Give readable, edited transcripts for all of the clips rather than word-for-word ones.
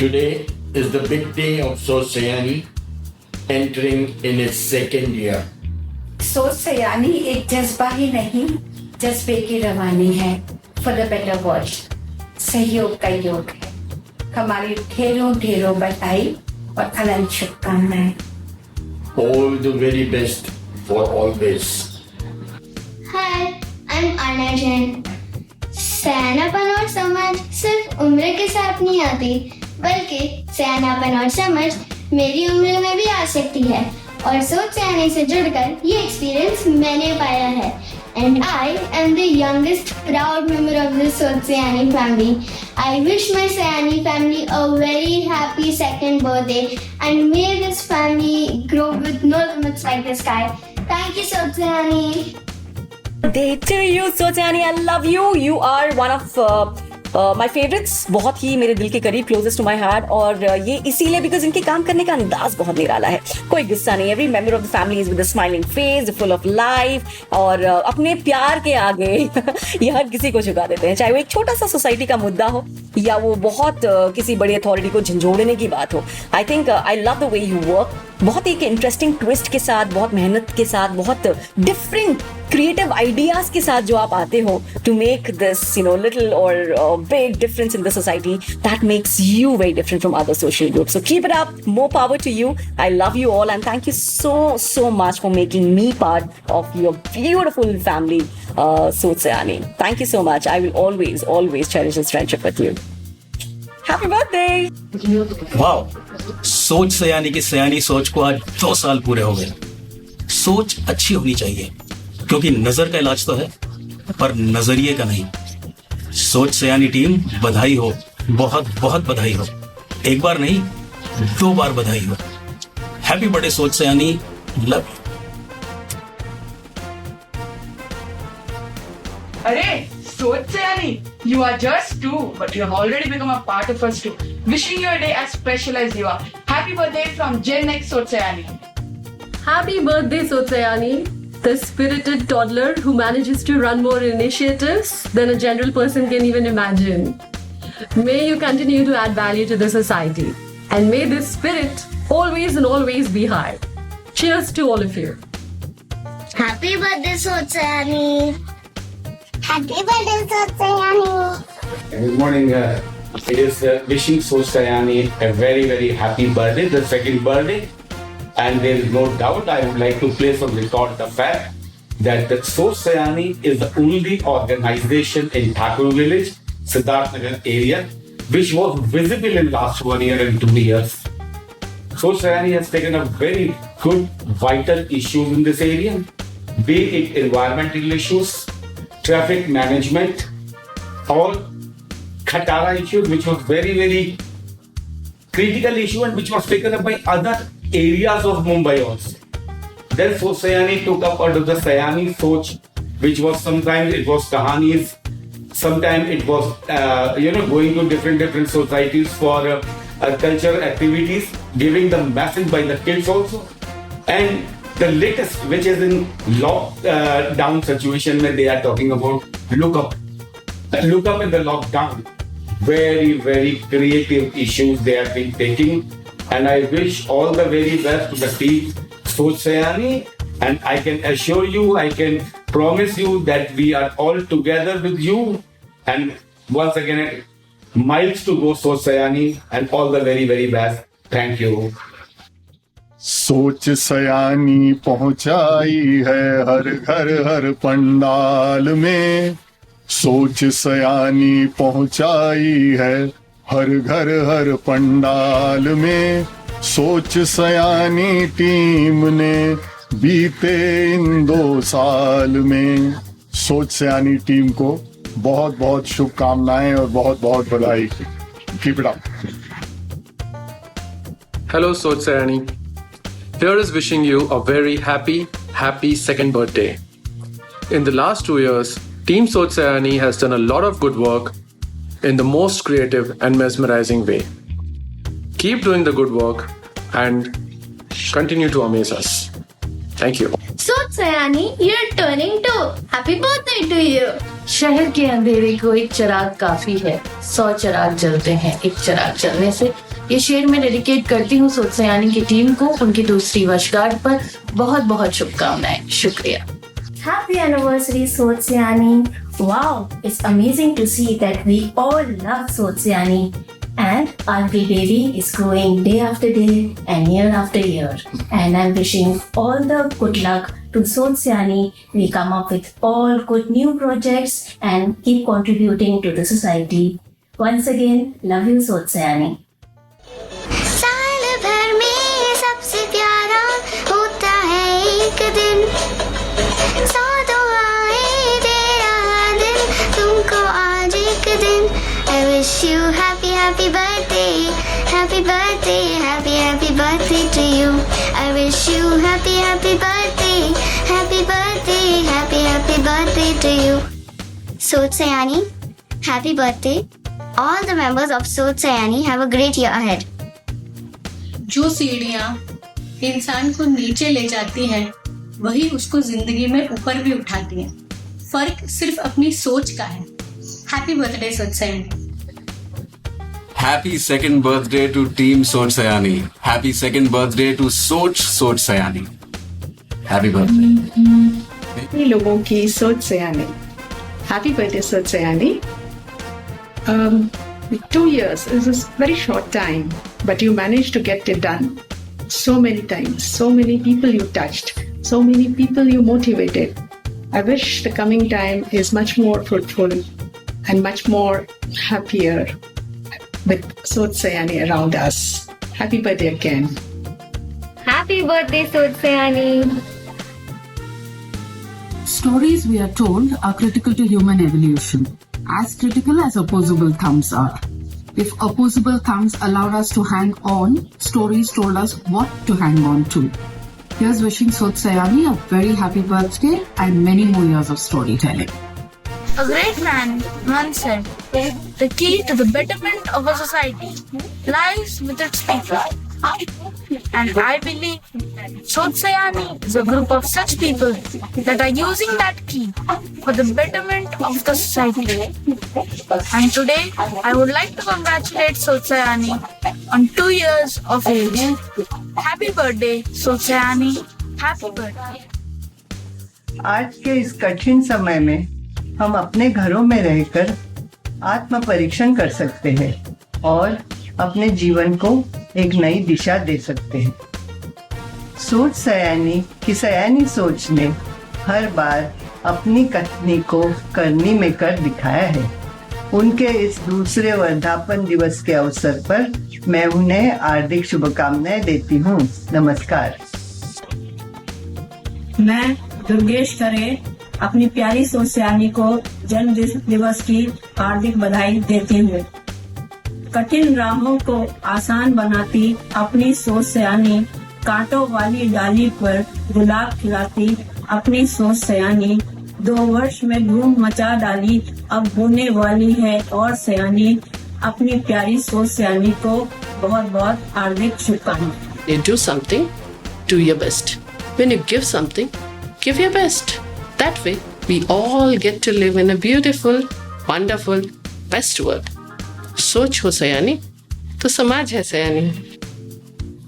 Today is the big day of Sotsayani entering in its second year. सोच सयानी एक जज्बा ही नहीं, जज्बे की रवानी है फॉर द बेटर वर्ल्ड। सहयोग का योग है। हमारी ढेरों ढेरों बधाई और अनंत शुभकामनाएं। All the very best for always. हाय, आई एम अर्ना जैन। सयानापन और समझ सिर्फ उम्र के साथ नहीं आती, बल्कि सयानापन और समझ मेरी उम्र में भी आ सकती है। और सोच सयानी से जुड़कर ये एक्सपीरियंस मैंने पाया है। And I am the youngest proud member of the Soch Sayani family. I wish my Sayani family a very happy second birthday and may this family grow with no limits like the sky. Thank you, Soch Sayani. Day to you, Sochayani. I love you. You are one of my favorites. बहुत ही मेरे दिल के करीब, closest to my heart. और ये इसीलिए because इनके काम करने का अंदाज बहुत निराला है। कोई गुस्सा नहीं। Every member of the family is with a smiling face, full of life. और अपने प्यार के आगे ये हर किसी को झुका देते हैं, चाहे वो एक छोटा सा सोसाइटी का मुद्दा हो या वो बहुत किसी बड़ी अथॉरिटी को झंझोड़ने की बात हो। I think I love the way you work. बहुत एक इंटरेस्टिंग ट्विस्ट के साथ, बहुत मेहनत के साथ, बहुत डिफरेंट क्रिएटिव आइडियाज के साथ जो आप आते हो टू मेक दिस लिटिल और big difference in the society, that makes you very different from other social groups. So keep it up, more power to you. I love you all and thank you so much for making me part of your beautiful family, Soch Sayani. Thank you so much. I will always cherish this friendship with you. Happy birthday! Wow, सोच सयानी की सयानी सोच को आज 2 साल पूरे हो गए। सोच अच्छी होनी चाहिए क्योंकि नजर का इलाज तो है, पर नजरिए का नहीं। सोच सयानी टीम, बधाई हो, बहुत बहुत बधाई हो। एक बार नहीं, 2 बार बधाई हो। हैप्पी बर्थडे सोच सयानी, love. Arey, Soch Sayani, you are just 2, but you have already become a part of us too. Wishing you a day as special as you are. Happy birthday from Gen X Soch Sayani. Happy birthday, Soch Sayani, the spirited toddler who manages to run more initiatives than a general person can even imagine. May you continue to add value to the society, and may this spirit always and always be high. Cheers to all of you. Happy birthday, Soch Sayani. Happy birthday, Soch Sayani. Good morning. It is wishing Soch Sayani a very, very happy birthday, the second birthday. And there is no doubt I would like to place on record the fact that the Soch Sayani is the only organization in Thakur village, Siddharth Nagar area, which was visible in last 1 year and 2 years. Soch Sayani has taken up very good, vital issues in this area, be it environmental issues, traffic management, or Khatara issues, which was very, very critical issue and which was taken up by other areas of Mumbai also. Then Soch Sayani took up under the Sayani Soch, which was sometimes it was kahanis, sometimes it was going to different societies for cultural activities, giving them message by the kids also. And the latest, which is in lockdown situation, where they are talking about look up in the lockdown. Very, very creative issues they have been taking, and I wish all the very best to the team Soch Sayani, and I can assure you, I can promise you that we are all together with you, and once again, miles to go Soch Sayani, and all the very, very best. Thank you. सोच सयानी पहुंचाई है हर घर हर पंडाल में। सोच सयानी पहुंचाई है हर घर हर पंडाल में। सोच सयानी टीम ने बीते इन 2 साल में। सोच सयानी टीम को बहुत बहुत शुभकामनाएं और बहुत बहुत बधाई। Keep it up. Hello, Soch Sayani. Here is wishing you a very happy second birthday. In the last 2 years, Team Soch Sayani has done a lot of good work in the most creative and mesmerizing way. Keep doing the good work and continue to amaze us. Thank you. Soch Sayani, you're turning 2. Happy birthday to you. शहर के अंधेरे को एक चिराग काफी है, 100 चिराग जलते हैं एक चिराग जलने से। ये शेर मैं डेडिकेट करती हूँ सोच सयानी की टीम को उनकी दूसरी वर्षगांठ पर। बहुत बहुत शुभकामनाएं। शुक्रिया। Happy anniversary, Soch Sayani. Wow, it's amazing to see that we all love Soch Sayani. And our baby is growing day after day and year after year. And I'm wishing all the good luck to Soch Sayani. We come up with all good new projects and keep contributing to the society. Once again, love you, Soch Sayani. साल भर में सबसे प्यारा होता है एक दिन, 100 दुआएं दे रहा दिल तुमको आज एक दिन। I wish you happy happy birthday, happy birthday, happy happy birthday to you. I wish you happy happy birthday, happy birthday, happy happy birthday to you. Soch Sayani, happy birthday. All the members of Soch Sayani have a great year ahead. जो सीढ़ियाँ इंसान को नीचे ले जाती हैं वही उसको जिंदगी में ऊपर भी उठाती हैं। फर्क सिर्फ अपनी सोच का है। हैप्पी बर्थडे सोच सयानी। Happy second birthday to Team Soch Sayani. Happy second birthday to Soch Sayani. Happy birthday. लोगों की सोच सयानी। Happy birthday सोच सयानी। 2 years is a very short time, but you managed to get it done so many times. So many people you touched, so many people you motivated. I wish the coming time is much more fruitful and much more happier with Soch Sayani around us. Happy birthday again. Happy birthday Soch Sayani. Stories we are told are critical to human evolution, as critical as opposable thumbs are. If opposable thumbs allowed us to hang on, stories told us what to hang on to. Here's wishing Soch Sayani a very happy birthday and many more years of storytelling. A great man once said, the key to the betterment of a society lies with its people. And I believe Soch Sayani is a group of such people that are using that key for the betterment of the society. And today, I would like to congratulate Soch Sayani on 2 years of age. Happy birthday, Soch Sayani. Happy birthday. आज के इस कठिन समय में हम अपने घरों में रहकर आत्म परीक्षण कर सकते हैं और अपने जीवन को एक नई दिशा दे सकते हैं। सोच सयानी की सयानी सोच ने हर बार अपनी कथनी को करनी में कर दिखाया है। उनके इस दूसरे वर्धापन दिवस के अवसर पर मैं उन्हें हार्दिक शुभकामनाएं देती हूँ। नमस्कार। मैं दुर्गेश करे अपनी प्यारी सोच सयानी को जन्म दिवस की हार्दिक बधाई देती हूँ। कठिन राहों को आसान बनाती अपनी सोच सयानी, कांटों वाली डाली पर गुलाब खिलाती अपनी सोच सयानी, 2 वर्ष में धूम मचा डाली अब होने वाली है और सयानी। अपनी प्यारी सोच सयानी को बहुत बहुत हार्दिक शुभकामनाएं। You do something, do your best. When you give something, give your best. That way, we all get to live in a beautiful, wonderful, best world. सोच हो सयानी तो समाज है सयानी।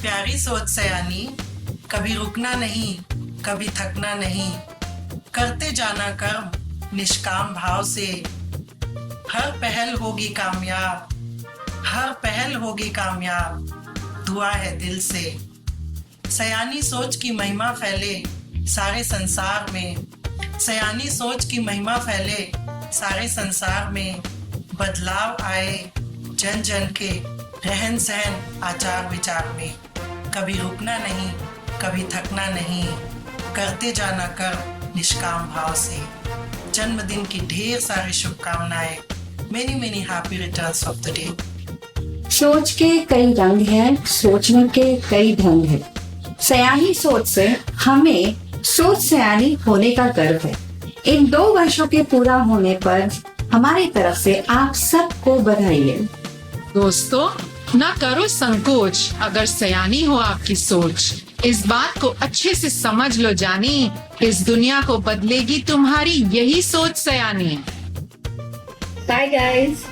प्यारी सोच सयानी, कभी रुकना नहीं, कभी थकना नहीं, करते जाना कर्म निष्काम भाव से। हर पहल होगी कामयाब, हर पहल होगी कामयाब, दुआ है दिल से। सयानी सोच की महिमा फैले सारे संसार में, सयानी सोच की महिमा फैले सारे संसार में। बदलाव आए जन जन के रहन सहन आचार विचार में। कभी रुकना नहीं, कभी थकना नहीं, करते जाना कर निष्काम भाव से। जन्मदिन की ढेर सारी शुभकामनाएं। Many many happy returns of the day. सोच के कई रंग हैं, सोचने के कई ढंग हैं। सयानी सोच से हमें सोच सयानी होने का गर्व है। इन 2 वर्षों के पूरा होने पर हमारी तरफ से आप सबको बधाई है। दोस्तों, ना करो संकोच, अगर सयानी हो आपकी सोच। इस बात को अच्छे से समझ लो जानी, इस दुनिया को बदलेगी तुम्हारी यही सोच सयानी। Bye guys.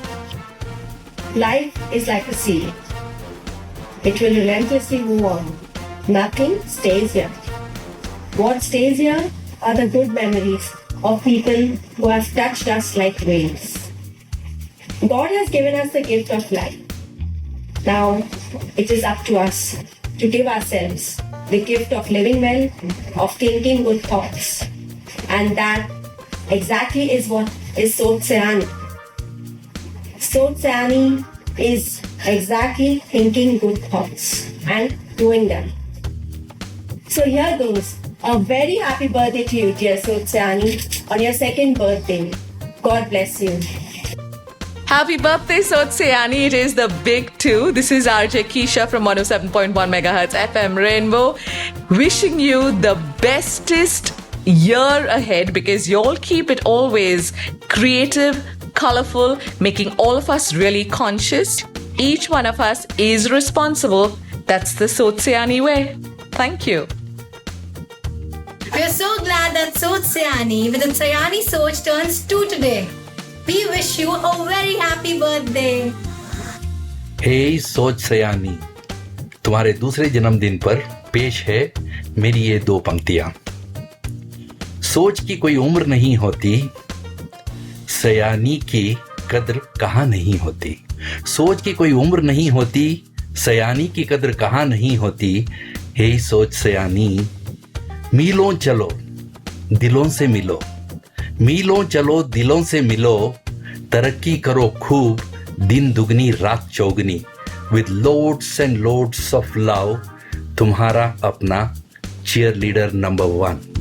Life is like a seed. it will relentlessly move on. Nothing stays here. What stays here are the good memories of people who have touched us like waves. God has given us the gift of life. Now, it is up to us to give ourselves the gift of living well, of thinking good thoughts. And that exactly is what is Soch Sayani. Soch Sayani is exactly thinking good thoughts and doing them. So here goes. A very happy birthday to you, dear Soch Sayani, on your second birthday. God bless you. Happy birthday, Soch Sayani. It is the big 2. This is RJ Keisha from 107.1 MHz FM Rainbow. Wishing you the bestest year ahead, because you all keep it always creative, colorful, making all of us really conscious. Each one of us is responsible. That's the Soch Sayani way. Thank you. We are so glad that Soch Sayani with its Sayani Soch turns 2 today. We wish you a very happy birthday. हे सोच सयानी, तुम्हारे दूसरे जन्मदिन पर पेश है मेरी ये 2 पंक्तियां। सोच की कोई उम्र नहीं होती, सयानी की कद्र कहाँ नहीं होती। सोच की कोई उम्र नहीं होती, सयानी की कद्र कहाँ नहीं होती। हे सोच सयानी, मीलों चलो दिलों से मिलो, मीलों चलो दिलों से मिलो, तरक्की करो खूब दिन दुगनी रात चौगनी, with loads and loads of love, तुम्हारा अपना चीयर लीडर नंबर 1।